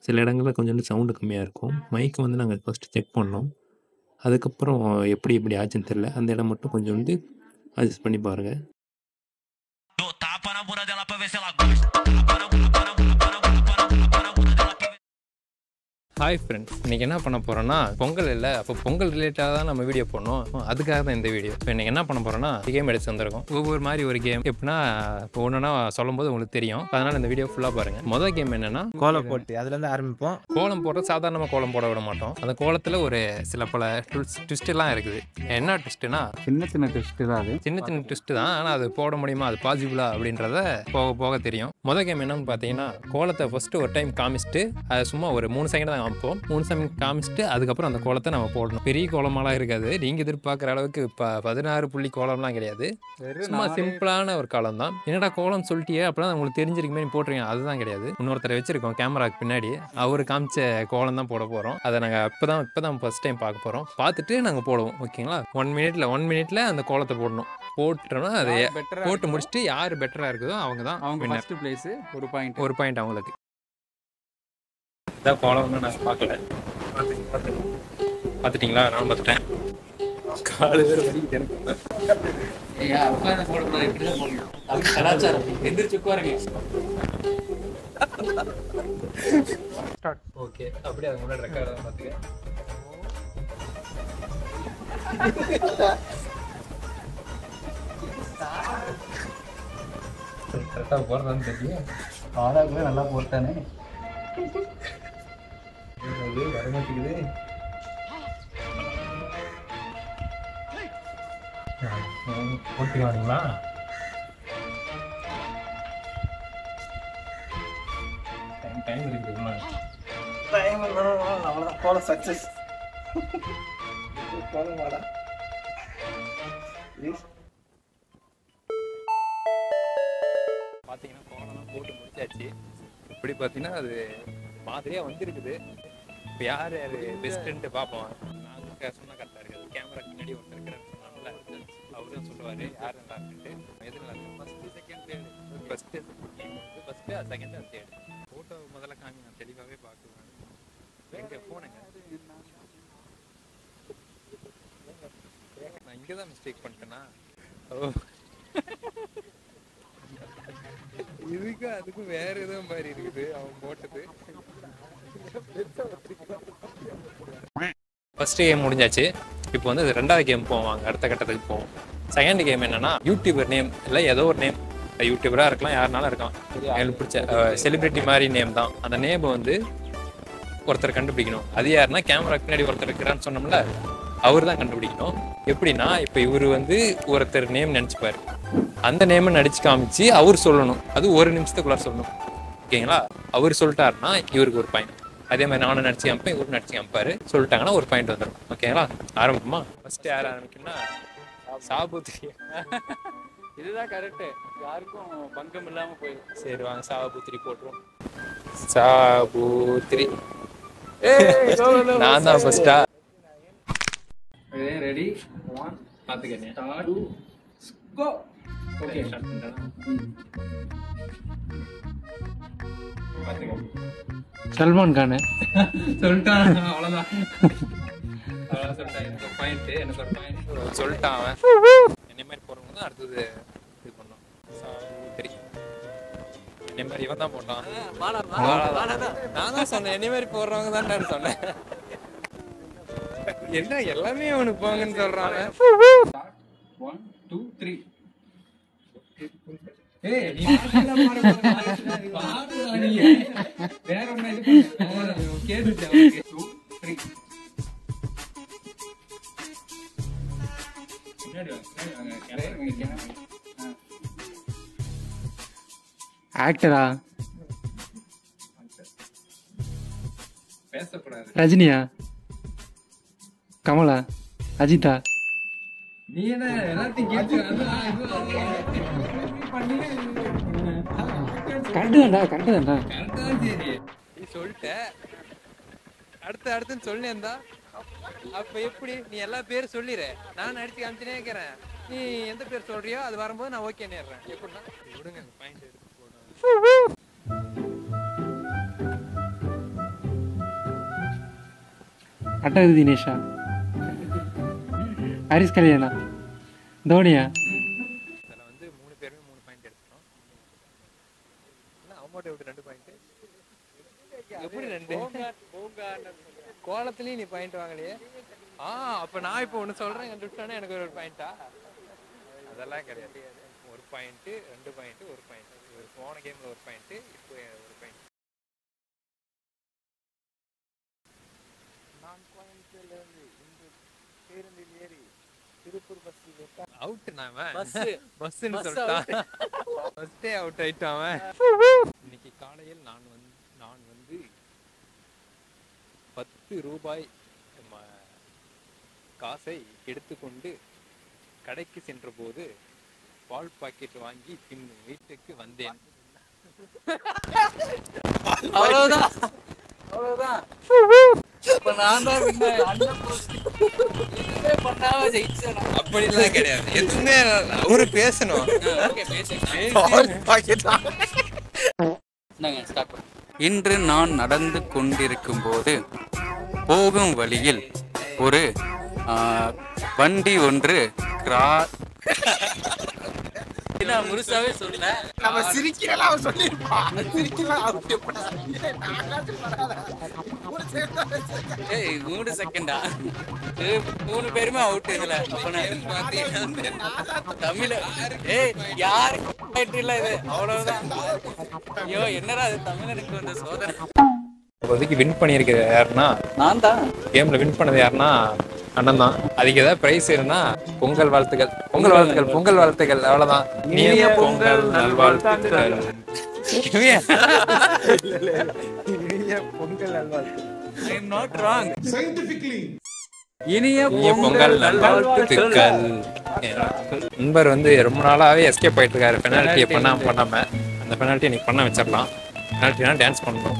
சில இடங்கள்ல கொஞ்சோண்டு சவுண்டு கம்மியா இருக்கும். மைக் வந்து நாங்க ஃபர்ஸ்ட்டு செக் பண்ணோம். அதுக்கப்புறம் எப்படி இப்படி ஆச்சுன்னு தெரியல. அந்த இடம் மட்டும் கொஞ்சோண்டு அட்ஜஸ்ட் பண்ணி பாருங்க. ஹாய் ஃப்ரெண்ட்ஸ், இன்றைக்கி என்ன பண்ண போகிறோன்னா பொங்கல் இல்லை, அப்போ பொங்கல் ரிலேட்டாக தான் நம்ம வீடியோ போடணும். அதுக்காக தான் இந்த வீடியோ. இப்போ இன்றைக்கி என்ன பண்ண போகிறோன்னா கேம் எடுத்து வந்திருக்கோம். ஒவ்வொரு மாதிரி ஒரு கேம் எப்படின்னா இப்போ ஒன்றுனா சொல்லும்போது உங்களுக்கு தெரியும். அதனால் இந்த வீடியோ ஃபுல்லாக பாருங்கள். மொதல் கேம் என்னென்னா கோலம் போட்டு அதுலேருந்து ஆரம்பிப்போம். கோலம் போடுறது சாதாரணமாக கோலம் போட விட மாட்டோம். அந்த கோலத்தில் ஒரு சில பல ட்விஸ்ட்லாம் இருக்குது. என்ன ட்விஸ்ட்டுனா சின்ன சின்ன ட்விஸ்ட்டு தான் அது. சின்ன சின்ன ட்விஸ்ட்டு தான். ஆனால் அது போட முடியுமா, அது பாசிபிளா அப்படின்றத போக போக தெரியும். மொதல் கேம் என்னன்னு பார்த்தீங்கன்னா கோலத்தை ஃபஸ்ட்டு ஒரு டைம் காமிச்சிட்டு அது சும்மா ஒரு 3 செகண்ட் தான் காமிப்போம். 3 செகண்ட் காமிச்சிட்டு அதுக்கப்புறம் அந்த கோலத்தை நம்ம போடணும். பெரிய கோலமாலாம் இருக்காது, நீங்கள் எதிர்பார்க்குற அளவுக்கு இப்போ 16 புள்ளி கோலம்லாம் கிடையாது. சும்மா சிம்பிளான ஒரு கோலம் தான். என்னடா கோலம் சொல்லிட்டியே அப்படின்னா உங்களுக்கு தெரிஞ்சிருக்குமே நீ போட்டுருங்க, அதுதான் கிடையாது. இன்னொருத்தரை வச்சிருக்கோம் கேமராக்கு பின்னாடி, அவர் காமிச்ச கோலம் தான் போட போகிறோம். அதை நாங்கள் இப்போ தான் ஃபஸ்ட் டைம் பார்க்க போகிறோம். பார்த்துட்டு நாங்கள் போடுவோம். ஓகேங்களா? 1 மினிட்ல அந்த கோலத்தை போடணும். போட்டோம்னா அதை போட்டு முடிச்சுட்டு யார் பெட்டராக இருக்குதோ அவங்க தான் ஃபர்ஸ்ட் பிளேஸு. ஒரு பாயிண்ட் அவங்களுக்கு. இதான் கோலம்னு நான் பார்க்கல. பார்த்துட்டிங்களா? நான் பார்த்துட்டேன். காலு வேறு வலிக்குது எனக்கு. ஓகே, அப்படியே அது முன்னாடி ரெக்கார்ட் தான் பார்த்துக்க. கரெக்டாக போடுறதான்னு தெரியும். ஆடாக்குள்ளே நல்லா போட்டானே. வரமாட்டேங்குது. போட்டுக்கானுங்களா? டைம் இருக்குதுங்களா? டைம் அவ்வளோதான். கோலம் சக்ஸஸ். கோலம் வாடா. பார்த்தீங்கன்னா கோலம்லாம் போட்டு முடிச்சாச்சு. இப்படி பார்த்தீங்கன்னா அது மாதிரியாக வந்துருக்குது. இப்போ யார் பெஸ்ட்டுன்ட்டு பார்ப்போம். நாங்கள் சொன்னால் கரெக்டாக இருக்காது. கேமரா முன்னாடி ஒருத்தர் இருக்கிறார் சொன்னால அவர் தான் சொல்லுவார் யார் நல்லா இருக்குன்ட்டு. எது நல்லா இருக்கும்? First second third. First second third. Photo முதல்ல காமி, நான் தெளிவாகவே பார்க்குவேன். எங்கே போனேங்க? நான் இங்கே தான் மிஸ்டேக் பண்ணிட்டேன்னா. ஓ, இதுக்கும் அதுக்கும் வேற ஏதோ மாதிரி இருக்குது அவன் போட்டது. ஃபர்ஸ்ட் கேம் முடிஞ்சாச்சு. இப்போ வந்து ரெண்டாவது கேம் போவாங்க, அடுத்த கட்டத்துக்கு போவோம். செகண்ட் கேம் என்னன்னா யூடியூபர் நேம் இல்லை ஏதோ ஒரு நேம், யூடியூபராக இருக்கலாம், யாருனாலும் இருக்கலாம். எனக்கு பிடிச்ச செலிபிரிட்டி மாதிரி நேம் தான். அந்த நேமை வந்து ஒருத்தர் கண்டுபிடிக்கணும். அது யாருன்னா கேமரா பின்னாடி ஒருத்தர் இருக்கிறான்னு சொன்னோம்ல, அவர் தான் கண்டுபிடிக்கணும். எப்படின்னா இப்போ இவர் வந்து ஒருத்தர் நேம் நினச்சிப்பார், அந்த நேமை நடிச்சு காமிச்சு அவர் சொல்லணும். அது 1 நிமிஷத்துக்குள்ள சொல்லணும். ஓகேங்களா? அவர் சொல்லிட்டாருன்னா இவருக்கு ஒரு பாயிண்ட். அதே மாதிரி நானும் நடிச்சு காமிப்பேன், இவரும் நடிச்சு காமிப்பாரு. சொல்லிட்டாங்கன்னா ஒரு பாயிண்ட் வந்துடும். ஓகேங்களா? ஆரம்பிக்குமா? ஃபர்ஸ்ட் யார் ஆரம்பிக்கும்னா சாபுத்திரி. இதுதான் கரெக்டு, யாருக்கும் பங்கம் இல்லாமல் போயிடும். சரி வாங்க, சாபுத்திரி போட்டுருவோம். சாபுத்திரி. நான் தான் ஃபர்ஸ்டா. ரெடி? பார்த்துக்கண்ணே. கோ. ஓகே. சல்மான் கான் சொல்லிட்டான், அவ்வளோதான். சொல்லிட்டான். எனக்கு ஒரு பாயிண்ட், எனக்கு ஒரு பாயிண்ட் சொல்லிட்டான் அவன். என்ன மாதிரி போகிறவங்க தான் அடுத்தது இது பண்ணோம். சாபுத்திரி என்ன மாதிரி இவன் தான் போட்டான். நான் தான் சொன்னேன் என்ன மாதிரி போடுறவங்க தான் நான் சொன்னேன். என்ன எல்லாமே அவனுக்கு போங்கன்னு சொல்றாங்க. 1 2 3. ஏய் நீ வேற ஒண்ணு இது கேட்டுச்சு அவனுக்கு. 2 3 ஆக்டரா? பேசக்கூடாது. ரஜினியா? கமலா? அஜிதா? நீ என்ன எல்லாத்தையும் கேட்டு கரெக்டு தான்டா, கரெக்டு தான்டா. சரி நீ சொல்லிட்ட, அடுத்துன்னு சொல்லியிருந்தா அப்ப எப்படி நீ எல்லா பேரும் சொல்லிடுற, நான் அடிச்சு காமிச்சுனே இருக்கிறேன். நீ எந்த பேர் சொல்றியோ அது வரும்போது நான் ஓகே நேர்றேன். எப்படின்னா விடுங்க, பாயிண்ட் எடுத்து போடுறேன். அட்டகதி தினேஷா, ஹரிஸ் கல்யாணா, தோனியா? அதில் வந்து 3 பேருமே 3 பாயிண்ட் எடுத்துட்டோம். அவங்கள்ட்ட விட்டு 2 பாயிண்ட். எப்படி 2? கோலத்துலேயும் நீ பாயிண்ட் வாங்கலையே. அப்போ நான் இப்போ ஒன்று சொல்கிறேன், கண்டுபிடிச்சானே எனக்கு ஒரு பாயிண்டா? அதெல்லாம் கிடையாது. 1 பாயிண்ட்டு, 2 பாயிண்ட்டு, 1 பாயிண்ட். ஒரு போன கேமில் 1 பாயிண்ட்டு, இப்போ 1 பாயிண்ட். அவுட் பஸ்ன்னு சொல்லிட்டான். ஃபர்ஸ்டே அவுட் ஆயிட்டான். இன்னைக்கு காலையில் நான் வந்து 10 ரூபாய் காசை எடுத்துக்கொண்டு கடைக்கு சென்ற போது பால் பாக்கெட் வாங்கி பின் வீட்டுக்கு வந்தேன். அவ்வளவுதான். இப்ப நான் தான் அப்படிலாம் கிடையாது. எதுவுமே அவரு பேசணும். இன்று நான் நடந்து கொண்டிருக்கும் போது போகும் வழியில் ஒரு வண்டி ஒன்று முழுசாவே சொல்ல நம்ம சிரிக்கலாம் அவன் சொல்லிருப்பான். ஏய் 3 செகண்டா 3 பேருமே அவுட் இதுல. தமிழ் ஏய் யாரு இல்ல இது அவ்வளவுதான். ஐயோ என்னடா இது தமிழனுக்கு வந்த சோதனை. இப்போதைக்கு வின் பண்ணியிருக்கிறது யாருன்னா நான் தான். கேம்ல வின் பண்ணது யாருன்னா அண்ணன் தான். அதுக்கு ஏதாவது பிரைஸ் இருந்தா பொங்கல் வாழ்த்துக்கள், பொங்கல் வாழ்த்துக்கள், பொங்கல் வாழ்த்துக்கள். அவ்வளவுதான். இனிய பொங்கல் நல்வாழ்த்துக்கள். இனிய பொங்கல் நல்வாழ்த்துக்கள். I am not wrong. இனிய பொங்கல் நல்வாழ்த்துக்கள். நண்பர் வந்து ரொம்ப நாளாவே எஸ்கேப் ஆயிட்டு இருக்காரு பெனால்ட்டியை பண்ணாம. அந்த பெனால்ட்டி இன்னைக்கு பண்ண வச்சிடலாம். பெனால்ட்டினா டான்ஸ் பண்ணணும்.